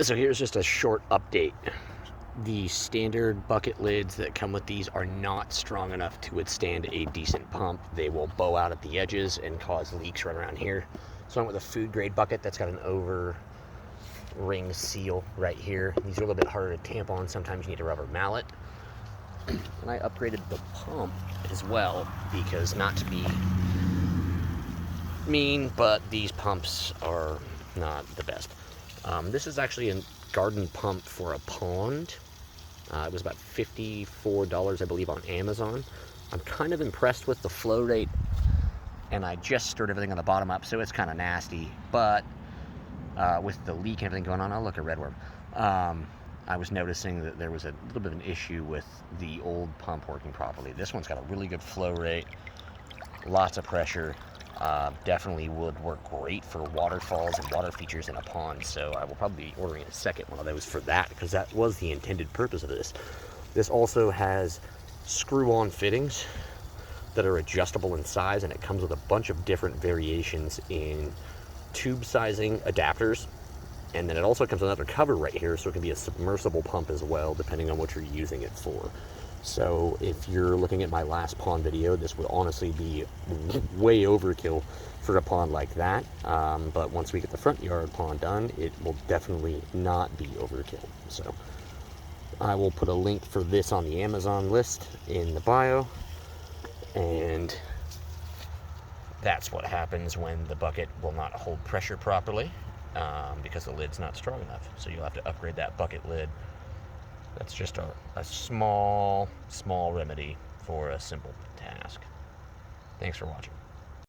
So here's just a short update. The standard bucket lids that come with these are not strong enough to withstand a decent pump. They will bow out at the edges and cause leaks right around here. So I went with a food grade bucket that's got an over ring seal right here. These are a little bit harder to tamp on. Sometimes you need a rubber mallet. And I upgraded the pump as well because, not to be mean, but these pumps are not the best. This is actually a garden pump for a pond. It was about $54, I believe, on Amazon. I'm kind of impressed with the flow rate, and I just stirred everything on the bottom up, so it's kind of nasty. But with the leak and everything going on, oh, look, a redworm. I was noticing that there was a little bit of an issue with the old pump working properly. This one's got a really good flow rate, lots of pressure. Definitely would work great for waterfalls and water features in a pond, so I will probably be ordering a second one of those for that, because that was the intended purpose of this. This also has screw-on fittings that are adjustable in size, and it comes with a bunch of different variations in tube sizing adapters, and then it also comes with another cover right here, so it can be a submersible pump as well, depending on what you're using it for. So if you're looking at my last pond video, this would honestly be way overkill for a pond like that. But once we get the front yard pond done, it will definitely not be overkill. So I will put a link for this on the Amazon list in the bio. And that's what happens when the bucket will not hold pressure properly, because the lid's not strong enough. So you'll have to upgrade that bucket lid. That's just a small remedy for a simple task. Thanks for watching.